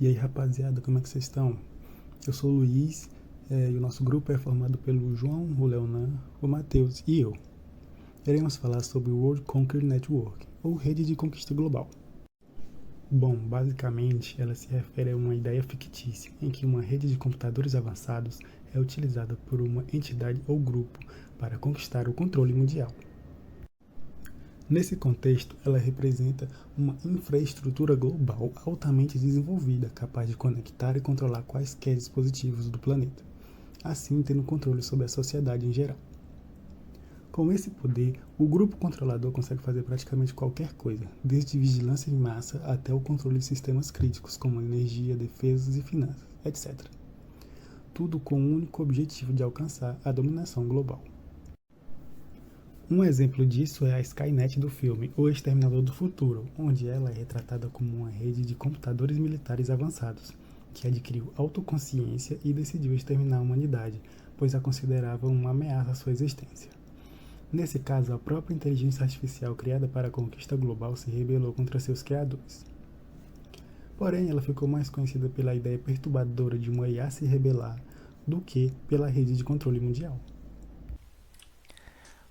E aí, rapaziada, como é que vocês estão? Eu sou o Luiz, e o nosso grupo é formado pelo João, o Leonan, o Matheus e eu. Iremos falar sobre o World Conquer Network, ou Rede de Conquista Global. Bom, basicamente, ela se refere a uma ideia fictícia em que uma rede de computadores avançados é utilizada por uma entidade ou grupo para conquistar o controle mundial. Nesse contexto, ela representa uma infraestrutura global altamente desenvolvida, capaz de conectar e controlar quaisquer dispositivos do planeta, assim tendo controle sobre a sociedade em geral. Com esse poder, o grupo controlador consegue fazer praticamente qualquer coisa, desde vigilância em massa até o controle de sistemas críticos como energia, defesas e finanças, etc. Tudo com o único objetivo de alcançar a dominação global. Um exemplo disso é a Skynet do filme O Exterminador do Futuro, onde ela é retratada como uma rede de computadores militares avançados, que adquiriu autoconsciência e decidiu exterminar a humanidade, pois a considerava uma ameaça à sua existência. Nesse caso, a própria inteligência artificial criada para a conquista global se rebelou contra seus criadores. Porém, ela ficou mais conhecida pela ideia perturbadora de uma IA se rebelar do que pela rede de controle mundial.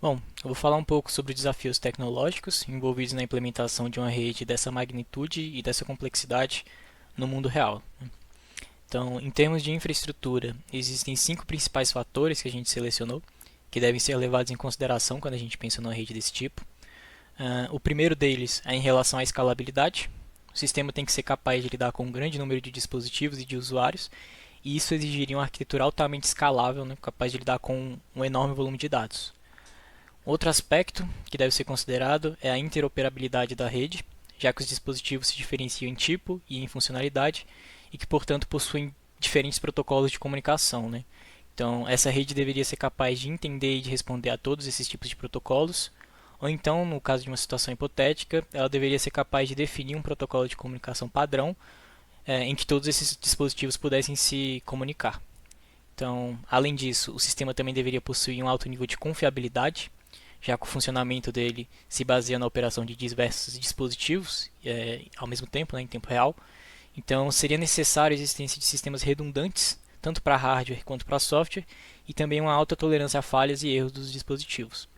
Bom, eu vou falar um pouco sobre desafios tecnológicos envolvidos na implementação de uma rede dessa magnitude e dessa complexidade no mundo real. Então, em termos de infraestrutura, existem 5 principais fatores que a gente selecionou, que devem ser levados em consideração quando a gente pensa numa rede desse tipo. O primeiro deles é em relação à escalabilidade. O sistema tem que ser capaz de lidar com um grande número de dispositivos e de usuários, e isso exigiria uma arquitetura altamente escalável, né, capaz de lidar com um enorme volume de dados. Outro aspecto que deve ser considerado é a interoperabilidade da rede, já que os dispositivos se diferenciam em tipo e em funcionalidade e que, portanto, possuem diferentes protocolos de comunicação, né? Então, essa rede deveria ser capaz de entender e de responder a todos esses tipos de protocolos, ou então, no caso de uma situação hipotética, ela deveria ser capaz de definir um protocolo de comunicação padrão em que todos esses dispositivos pudessem se comunicar. Então, além disso, o sistema também deveria possuir um alto nível de confiabilidade, já que o funcionamento dele se baseia na operação de diversos dispositivos ao mesmo tempo, né, em tempo real. Então, seria necessário a existência de sistemas redundantes, tanto para hardware quanto para software, e também uma alta tolerância a falhas e erros dos dispositivos.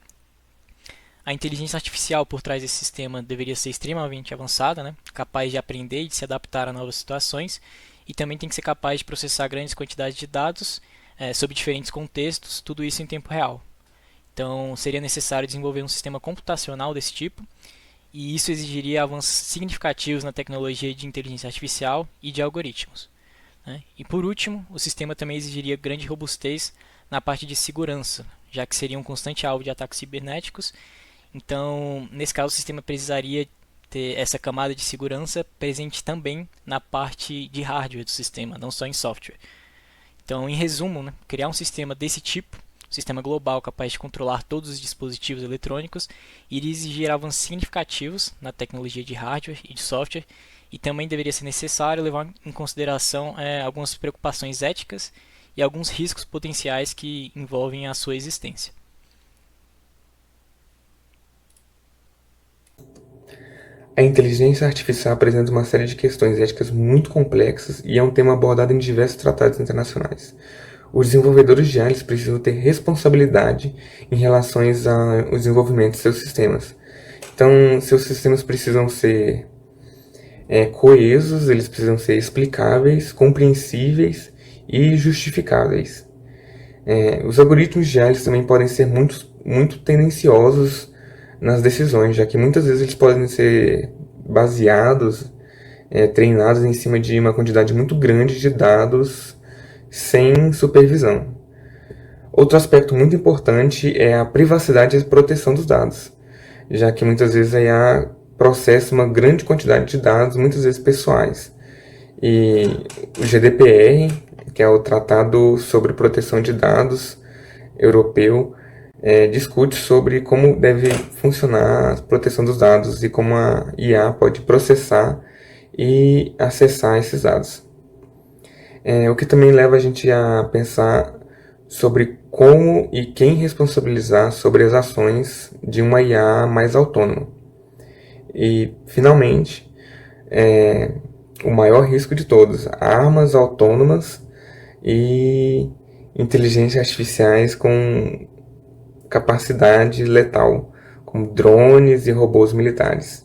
A inteligência artificial por trás desse sistema deveria ser extremamente avançada, né, capaz de aprender e de se adaptar a novas situações, e também tem que ser capaz de processar grandes quantidades de dados sob diferentes contextos, tudo isso em tempo real. Então, seria necessário desenvolver um sistema computacional desse tipo, e isso exigiria avanços significativos na tecnologia de inteligência artificial e de algoritmos, né? E por último, o sistema também exigiria grande robustez na parte de segurança, já que seria um constante alvo de ataques cibernéticos. Então, nesse caso, o sistema precisaria ter essa camada de segurança presente também na parte de hardware do sistema, não só em software. Então, em resumo, né, criar um sistema desse tipo, um sistema global capaz de controlar todos os dispositivos eletrônicos, iria exigir avanços significativos na tecnologia de hardware e de software, e também deveria ser necessário levar em consideração algumas preocupações éticas e alguns riscos potenciais que envolvem a sua existência. A inteligência artificial apresenta uma série de questões éticas muito complexas e é um tema abordado em diversos tratados internacionais. Os desenvolvedores de IA precisam ter responsabilidade em relação ao desenvolvimento de seus sistemas. Então, seus sistemas precisam ser coesos, eles precisam ser explicáveis, compreensíveis e justificáveis. Os algoritmos de IA também podem ser muito tendenciosos nas decisões, já que muitas vezes eles podem ser baseados, treinados em cima de uma quantidade muito grande de dados sem supervisão. Outro aspecto muito importante é a privacidade e a proteção dos dados, já que muitas vezes a IA processa uma grande quantidade de dados, muitas vezes pessoais. E o GDPR, que é o Tratado sobre Proteção de Dados europeu, discute sobre como deve funcionar a proteção dos dados e como a IA pode processar e acessar esses dados. O que também leva a gente a pensar sobre como e quem responsabilizar sobre as ações de uma IA mais autônoma. E, finalmente, o maior risco de todos: armas autônomas e inteligências artificiais com capacidade letal, como drones e robôs militares.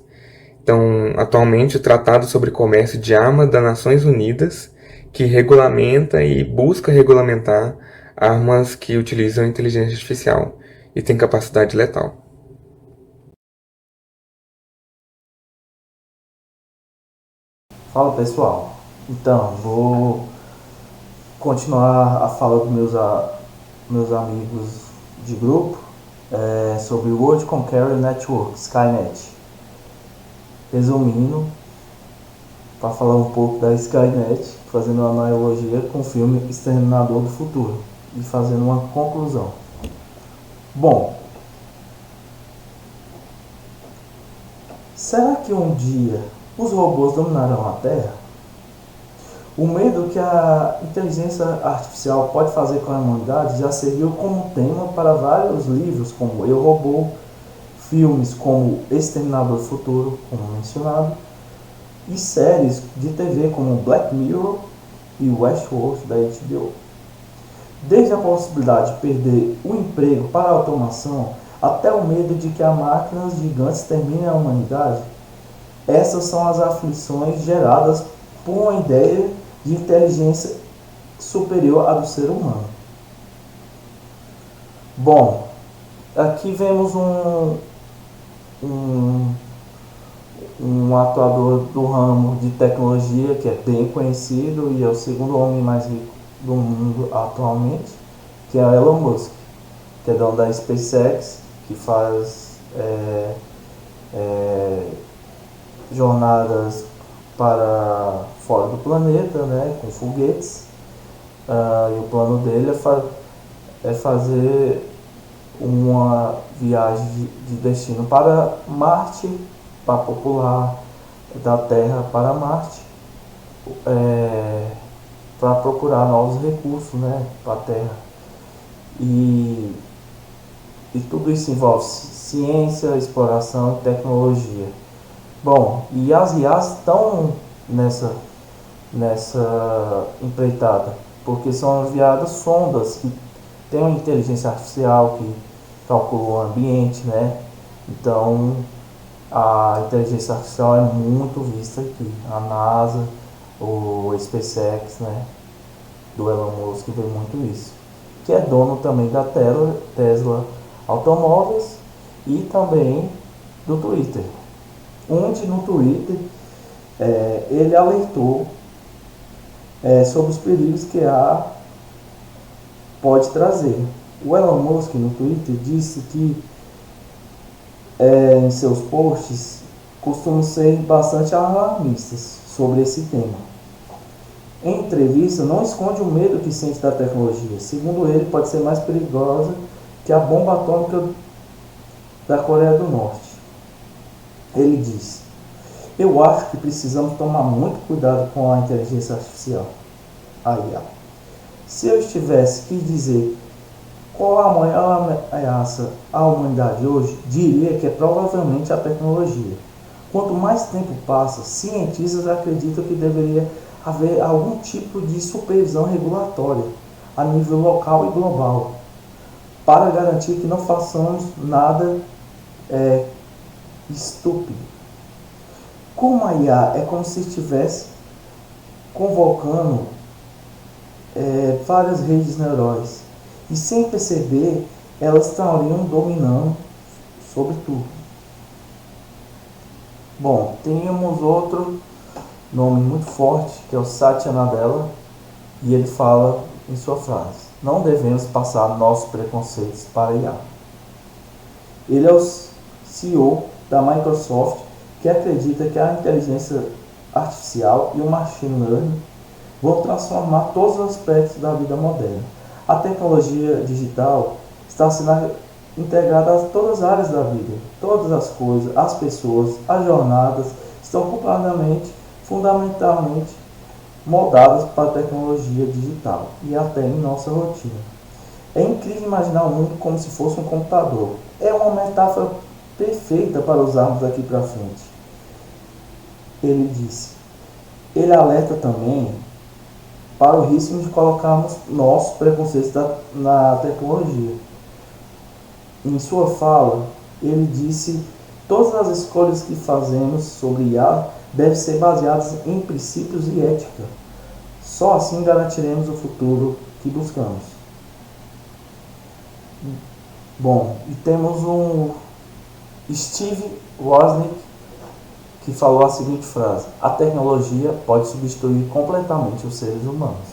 Então, atualmente, o Tratado sobre Comércio de Armas das Nações Unidas, que regulamenta e busca regulamentar armas que utilizam inteligência artificial e têm capacidade letal. Fala pessoal, então vou continuar a fala dos meus amigos de grupo sobre o World Conqueror Network, Skynet. Resumindo, para falar um pouco da Skynet, fazendo uma analogia com o filme Exterminador do Futuro e fazendo uma conclusão. Bom, será que um dia os robôs dominarão a Terra? O medo que a inteligência artificial pode fazer com a humanidade já serviu como tema para vários livros como Eu, Robô, filmes como Exterminador do Futuro, como mencionado, e séries de TV como Black Mirror e Westworld da HBO. Desde a possibilidade de perder o emprego para a automação até o medo de que as máquinas gigantes terminem a humanidade, essas são as aflições geradas por uma ideia de inteligência superior à do ser humano. Bom, aqui vemos um atuador do ramo de tecnologia que é bem conhecido e é o segundo homem mais rico do mundo atualmente, que é Elon Musk, que é dono da SpaceX, que faz jornadas para fora do planeta, né, com foguetes, e o plano dele é fazer uma viagem de destino para Marte, para popular da Terra para Marte, para procurar novos recursos, né, para a Terra. E tudo isso envolve ciência, exploração e tecnologia. Bom, e as IAs estão nessa empreitada, porque são enviadas sondas que têm uma inteligência artificial que calcula o ambiente, né? Então, a inteligência artificial é muito vista aqui. A NASA, o SpaceX, né, do Elon Musk, vê muito isso. Que é dono também da Tesla Automóveis e também do Twitter. Onde no Twitter ele alertou sobre os perigos que a pode trazer. O Elon Musk no Twitter disse que em seus posts costumam ser bastante alarmistas sobre esse tema. Em entrevista, não esconde o medo que sente da tecnologia. Segundo ele, pode ser mais perigosa que a bomba atômica da Coreia do Norte. Ele diz: eu acho que precisamos tomar muito cuidado com a inteligência artificial, a IA. Se eu tivesse que dizer qual a maior ameaça à humanidade hoje, diria que é provavelmente a tecnologia. Quanto mais tempo passa, cientistas acreditam que deveria haver algum tipo de supervisão regulatória a nível local e global, para garantir que não façamos nada estúpido. Como a IA é como se estivesse convocando várias redes neurais, e sem perceber, elas estariam dominando sobre tudo. Bom, temos outro nome muito forte, que é o Satya Nadella, e ele fala em sua frase: não devemos passar nossos preconceitos para a IA. Ele é o CEO da Microsoft, que acredita que a inteligência artificial e o machine learning vão transformar todos os aspectos da vida moderna. A tecnologia digital está sendo integrada a todas as áreas da vida. Todas as coisas, as pessoas, as jornadas estão fundamentalmente moldadas para a tecnologia digital e até em nossa rotina. É incrível imaginar o mundo como se fosse um computador. É uma metáfora perfeita para usarmos daqui para frente. Ele disse: Ele alerta também para o risco de colocarmos nossos preconceitos na tecnologia. Em sua fala, ele disse: todas as escolhas que fazemos sobre IA devem ser baseadas em princípios e ética. Só assim garantiremos o futuro que buscamos. Bom, e temos um Steve Wozniak que falou a seguinte frase: a tecnologia pode substituir completamente os seres humanos.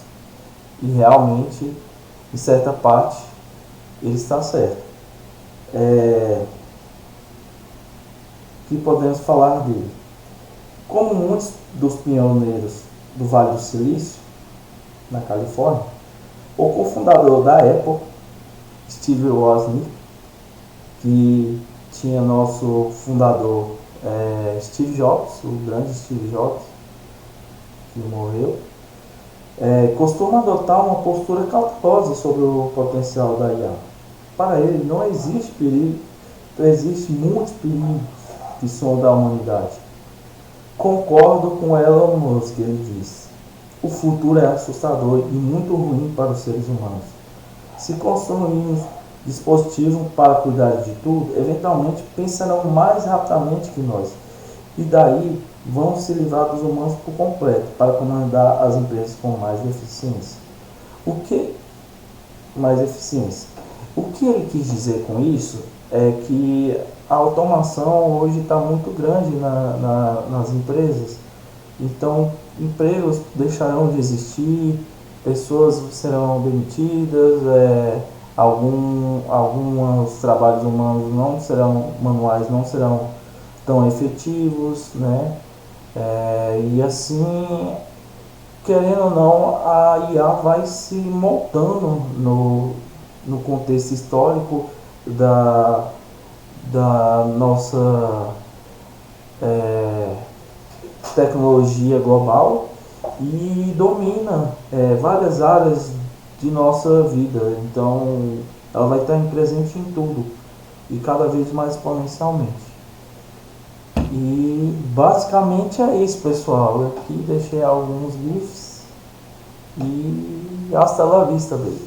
E realmente, em certa parte, ele está certo. Que podemos falar dele? Como muitos dos pioneiros do Vale do Silício, na Califórnia, o cofundador da Apple, Steve Wozniak, que tinha nosso fundador Steve Jobs, o grande Steve Jobs, que morreu, costuma adotar uma postura cautelosa sobre o potencial da IA. Para ele, não existe perigo, existem muitos perigos que são da humanidade. Concordo com Elon Musk, ele diz: o futuro é assustador e muito ruim para os seres humanos. Se construirmos dispositivos para cuidar de tudo, eventualmente pensarão mais rapidamente que nós, e daí vão se livrar dos humanos por completo para comandar as empresas com mais eficiência. O que ele quis dizer com isso é que a automação hoje está muito grande nas empresas, então empregos deixarão de existir, pessoas serão demitidas, alguns trabalhos humanos manuais não serão tão efetivos, né? E assim, querendo ou não, a IA vai se moldando no contexto histórico da nossa tecnologia global e domina várias áreas de nossa vida. Então, ela vai estar presente em tudo e cada vez mais exponencialmente. E basicamente é isso, pessoal. Eu aqui deixei alguns GIFs e hasta la vista, baby.